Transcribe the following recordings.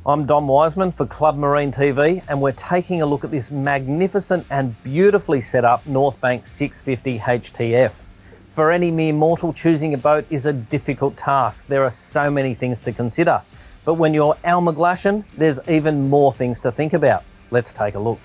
I'm Dom Wiseman for Club Marine TV, and we're taking a look at this magnificent and beautifully set up Northbank 650HT-F. For any mere mortal, choosing a boat is a difficult task. There are so many things to consider. But when you're Al McGlashan, there's even more things to think about. Let's take a look.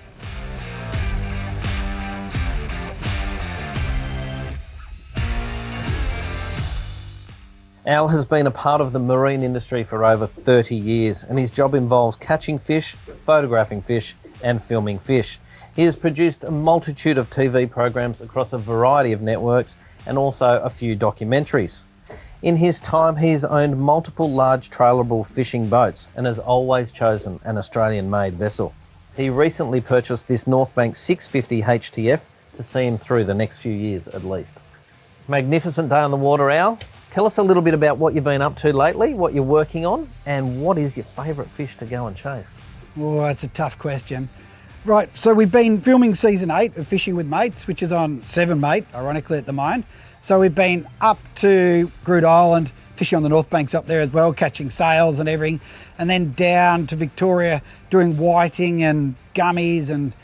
Al has been a part of the marine industry for over 30 years, and his job involves catching fish, photographing fish and filming fish. He has produced a multitude of TV programs across a variety of networks and also a few documentaries. In his time, he's owned multiple large trailerable fishing boats and has always chosen an Australian-made vessel. He recently purchased this Northbank 650HT-F to see him through the next few years at least. Magnificent day on the water, Al. Tell us a little bit about what you've been up to lately, what you're working on, and what is your favourite fish to go and chase? Oh, that's a tough question. Right, so we've been filming season 8 of Fishing with Mates, which is on 7 Mate, ironically at the moment. So we've been up to Groot Island, fishing on the North Banks up there as well, catching sails and everything, and then down to Victoria doing whiting and gummies and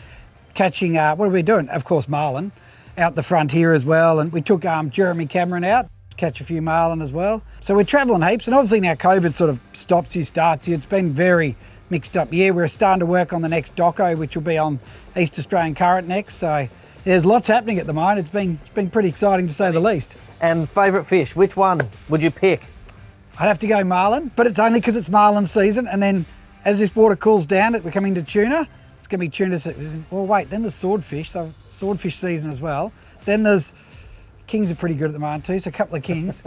catching, what are we doing? Of course, marlin out the front here as well. And we took Jeremy Cameron out, catch a few marlin as well. So we're travelling heaps, and obviously now COVID sort of stops you, starts you. It's been very mixed up year. We're starting to work on the next doco, which will be on East Australian Current next. So there's lots happening at the moment. It's been pretty exciting to say the least. And favourite fish, which one would you pick? I'd have to go marlin, but it's only because it's marlin season. And then as this water cools down, we're coming to tuna. It's going to be tuna season. Well, wait, then there's swordfish, so swordfish season as well. Then there's kings are pretty good at the moment too, so a couple of kings.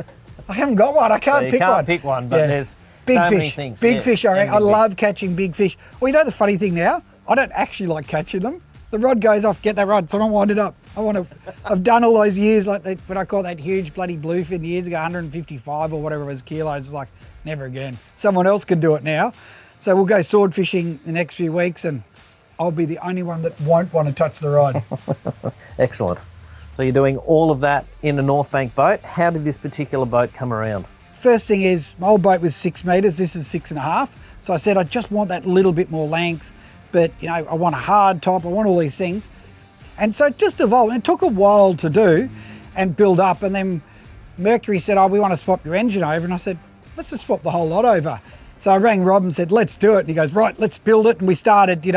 I haven't got one, I can't pick one. You can't pick one, but there's big so fish. Many things. Big fish, I reckon. I love catching big fish. Well, you know the funny thing now? I don't actually like catching them. The rod goes off, get that rod, someone wind it up. I've done all those years, like when I caught that huge bloody bluefin years ago, 155 or whatever it was kilos, it's like, never again. Someone else can do it now. So we'll go sword fishing the next few weeks, and I'll be the only one that won't want to touch the rod. Excellent. So you're doing all of that in a Northbank boat. How did this particular boat come around? First thing is, my old boat was 6 metres, this is 6.5. So I said, I just want that little bit more length, but you know, I want a hard top, I want all these things. And so it just evolved. It took a while to do and build up. And then Mercury said, oh, we want to swap your engine over. And I said, let's just swap the whole lot over. So I rang Rob and said, let's do it. And he goes, right, let's build it. And we started, do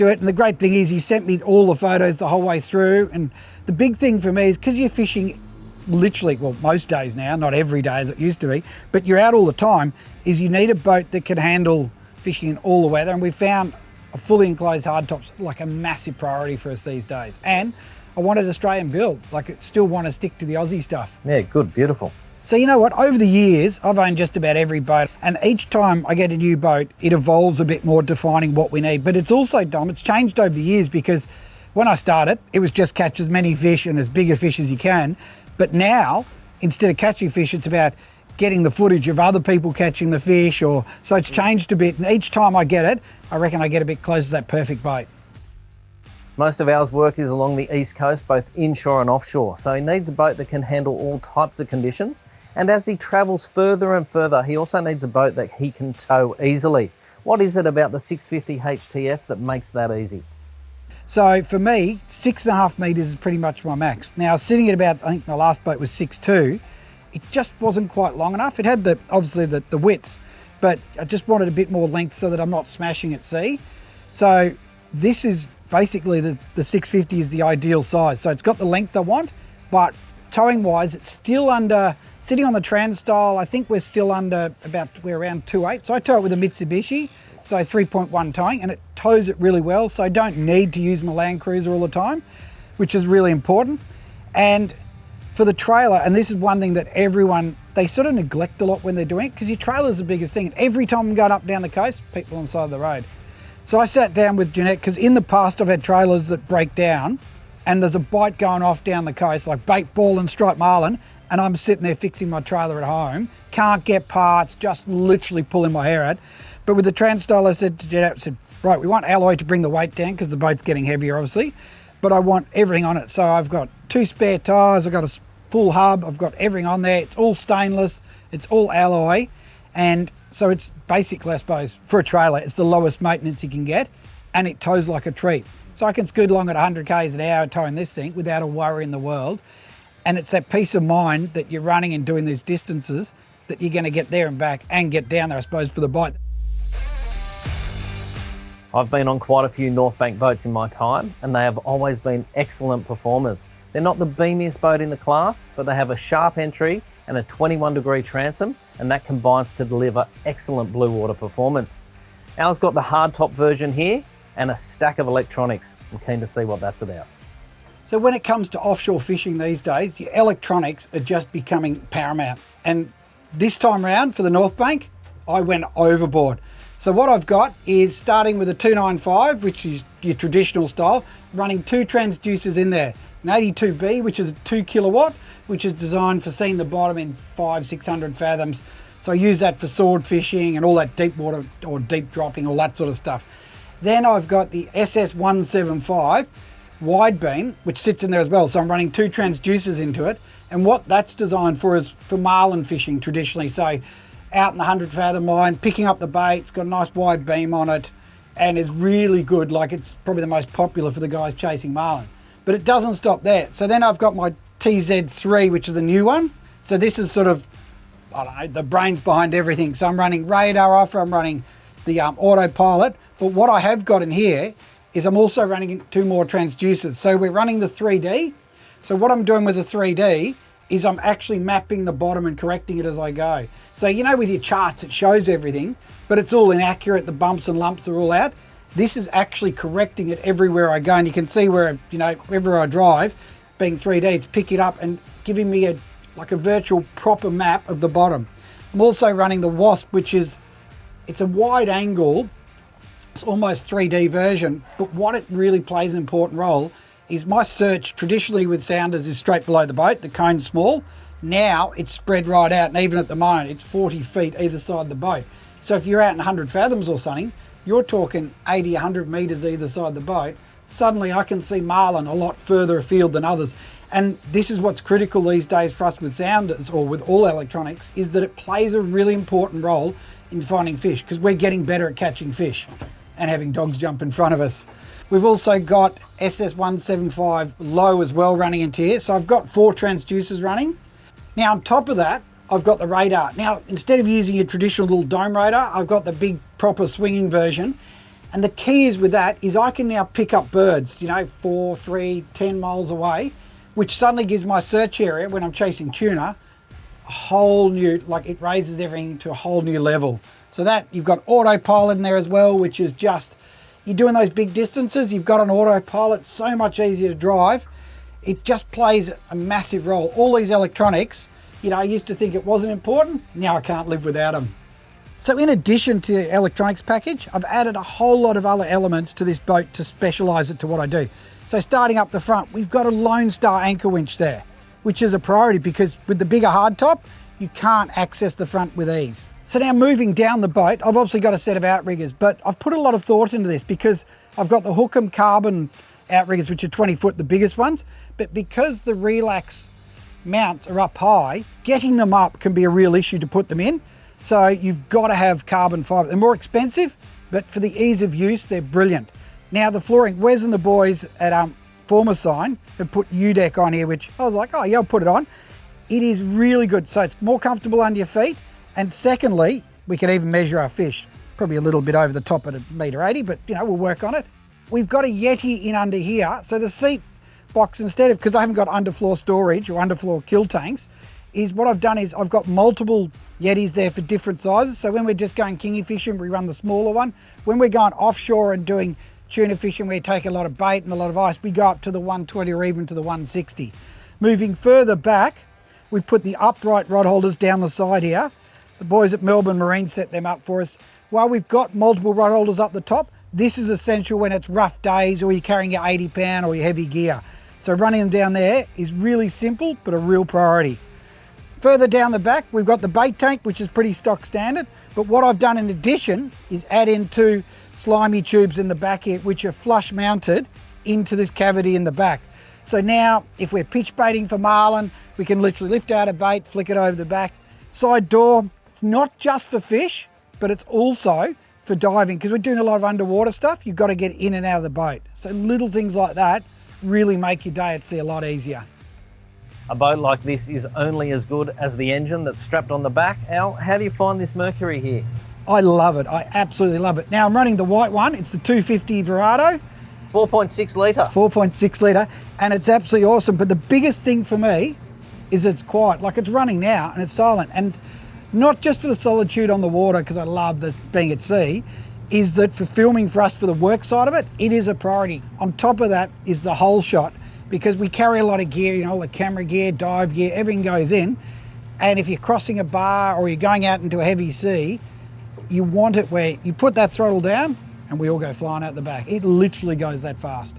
it. And the great thing is he sent me all the photos the whole way through. And the big thing for me is because you're fishing literally, well, most days now, not every day as it used to be, but you're out all the time, is you need a boat that can handle fishing in all the weather. And we found a fully enclosed hardtop's like a massive priority for us these days. And I wanted Australian build, like I still want to stick to the Aussie stuff. Yeah, good, beautiful. So you know what, over the years, I've owned just about every boat, and each time I get a new boat, it evolves a bit more, defining what we need. But it's also, Dom, it's changed over the years, because when I started, it was just catch as many fish and as big a fish as you can. But now, instead of catching fish, it's about getting the footage of other people catching the fish, so it's changed a bit. And each time I get it, I reckon I get a bit closer to that perfect boat. Most of Al's work is along the east coast, both inshore and offshore. So he needs a boat that can handle all types of conditions. And as he travels further and further, he also needs a boat that he can tow easily. What is it about the 650HT-F that makes that easy? So for me, 6.5 metres is pretty much my max. Now, sitting at about, I think my last boat was 6'2", it just wasn't quite long enough. It had obviously the width, but I just wanted a bit more length so that I'm not smashing at sea. So this is basically the 650 is the ideal size. So it's got the length I want, but towing wise, it's still under, sitting on the trans style, I think we're still under we're around 2.8. So I tow it with a Mitsubishi, so 3.1 towing, and it tows it really well. So I don't need to use my Land Cruiser all the time, which is really important. And for the trailer, and this is one thing that everyone, they sort of neglect a lot when they're doing it, because your trailer's the biggest thing. And every time I'm going up down the coast, people on the side of the road. So I sat down with Jeanette, because in the past I've had trailers that break down and there's a bite going off down the coast, like bait ball and striped marlin, and I'm sitting there fixing my trailer at home, can't get parts, just literally pulling my hair out. But with the Trans-Style, I said to Jeanette, right, we want alloy to bring the weight down because the boat's getting heavier, obviously, but I want everything on it. So I've got 2 spare tyres, I've got a full hub, I've got everything on there, it's all stainless, it's all alloy, and So it's basically, I suppose, for a trailer, it's the lowest maintenance you can get, and it tows like a treat. So I can scoot along at 100 k's an hour towing this thing without a worry in the world. And it's that peace of mind that you're running and doing these distances that you're going to get there and back and get down there, I suppose, for the bite. I've been on quite a few Northbank boats in my time, and they have always been excellent performers. They're not the beamiest boat in the class, but they have a sharp entry and a 21-degree transom, and that combines to deliver excellent blue water performance. Ours got the hardtop version here and a stack of electronics. I'm keen to see what that's about. So when it comes to offshore fishing these days, your electronics are just becoming paramount. And this time round for the Northbank, I went overboard. So what I've got is, starting with a 295, which is your traditional style, running 2 transducers in there. An 82B, which is a 2 kilowatt, which is designed for seeing the bottom in 500-600 fathoms. So I use that for sword fishing and all that deep water or deep dropping, all that sort of stuff. Then I've got the SS175 wide beam, which sits in there as well. So I'm running 2 transducers into it. And what that's designed for is for marlin fishing traditionally. So out in the 100 fathom line, picking up the bait, it's got a nice wide beam on it, and it's really good. Like, it's probably the most popular for the guys chasing marlin. But it doesn't stop there. So then I've got my TZ3, which is the new one. So this is sort of, I don't know, the brains behind everything. So I'm running radar off, I'm running the autopilot. But what I have got in here is I'm also running 2 more transducers. So we're running the 3D. So what I'm doing with the 3D is I'm actually mapping the bottom and correcting it as I go. So, you know, with your charts, it shows everything, but it's all inaccurate. The bumps and lumps are all out. This is actually correcting it everywhere I go. And you can see where, you know, wherever I drive, being 3D, it's picking it up and giving me a virtual proper map of the bottom. I'm also running the Wasp, which is, it's a wide angle, it's almost 3D version, but what it really plays an important role is my search traditionally with sounders is straight below the boat, the cone's small. Now it's spread right out, and even at the moment it's 40 feet either side of the boat. So if you're out in 100 fathoms or something, you're talking 80, 100 metres either side of the boat. Suddenly I can see marlin a lot further afield than others. And this is what's critical these days for us with sounders, or with all electronics, is that it plays a really important role in finding fish, because we're getting better at catching fish and having dogs jump in front of us. We've also got SS175 low as well running into here. So I've got 4 transducers running. Now on top of that, I've got the radar. Now, instead of using a traditional little dome radar, I've got the big proper swinging version. And the key is with that is I can now pick up birds, you know, 4, 3, 10 miles away, which suddenly gives my search area when I'm chasing tuna a whole new, like, it raises everything to a whole new level. So that, you've got autopilot in there as well, which is just, you're doing those big distances, you've got an autopilot, so much easier to drive. It just plays a massive role. All these electronics, you know, I used to think it wasn't important, now I can't live without them. So in addition to the electronics package, I've added a whole lot of other elements to this boat to specialise it to what I do. So starting up the front, we've got a Lone Star anchor winch there, which is a priority because with the bigger hardtop, you can't access the front with ease. So now moving down the boat, I've obviously got a set of outriggers, but I've put a lot of thought into this because I've got the Hookem carbon outriggers, which are 20 foot, the biggest ones, but because the relax mounts are up high, getting them up can be a real issue to put them in. So you've got to have carbon fibre. They're more expensive, but for the ease of use, they're brilliant. Now the flooring, Wes and the boys at Former Sign have put U-Deck on here, which I was like, oh yeah, I'll put it on. It is really good. So it's more comfortable under your feet. And secondly, we can even measure our fish. Probably a little bit over the top at 1.80 m, but you know, we'll work on it. We've got a Yeti in under here. So the seat box, instead of, because I haven't got underfloor storage or underfloor kill tanks, is what I've done is I've got multiple Yetis there for different sizes. So when we're just going kingy fishing, we run the smaller one. When we're going offshore and doing tuna fishing, we take a lot of bait and a lot of ice, we go up to the 120 or even to the 160. Moving further back, we put the upright rod holders down the side here. The boys at Melbourne Marine set them up for us. While we've got multiple rod holders up the top, this is essential when it's rough days or you're carrying your 80 pound or your heavy gear. So running them down there is really simple, but a real priority. Further down the back, we've got the bait tank, which is pretty stock standard. But what I've done in addition is add in 2 slimy tubes in the back here, which are flush mounted into this cavity in the back. So now if we're pitch baiting for marlin, we can literally lift out a bait, flick it over the back. Side door, it's not just for fish, but it's also for diving, because we're doing a lot of underwater stuff. You've got to get in and out of the boat. So little things like that really make your day at sea a lot easier. A boat like this is only as good as the engine that's strapped on the back. Al, how do you find this Mercury here? I love it. I absolutely love it. Now I'm running the white one. It's the 250 Verado. 4.6 litre. 4.6 litre, and it's absolutely awesome. But the biggest thing for me is it's quiet. Like, it's running now and it's silent. And not just for the solitude on the water, because I love this being at sea, is that for filming for us for the work side of it, it is a priority. On top of that is the whole shot, because we carry a lot of gear, you know, all the camera gear, dive gear, everything goes in. And if you're crossing a bar or you're going out into a heavy sea, you want it where you put that throttle down and we all go flying out the back. It literally goes that fast.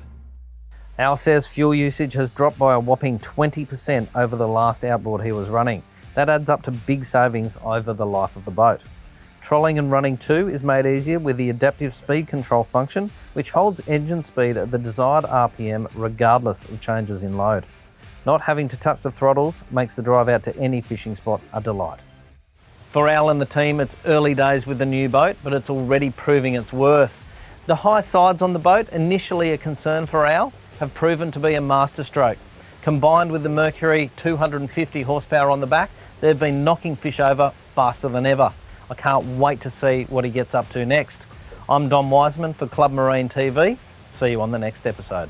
Al says fuel usage has dropped by a whopping 20% over the last outboard he was running. That adds up to big savings over the life of the boat. Trolling and running too is made easier with the adaptive speed control function, which holds engine speed at the desired RPM regardless of changes in load. Not having to touch the throttles makes the drive out to any fishing spot a delight. For Al and the team, it's early days with the new boat, but it's already proving its worth. The high sides on the boat, initially a concern for Al, have proven to be a masterstroke. Combined with the Mercury 250 horsepower on the back, they've been knocking fish over faster than ever. I can't wait to see what he gets up to next. I'm Dom Wiseman for Club Marine TV. See you on the next episode.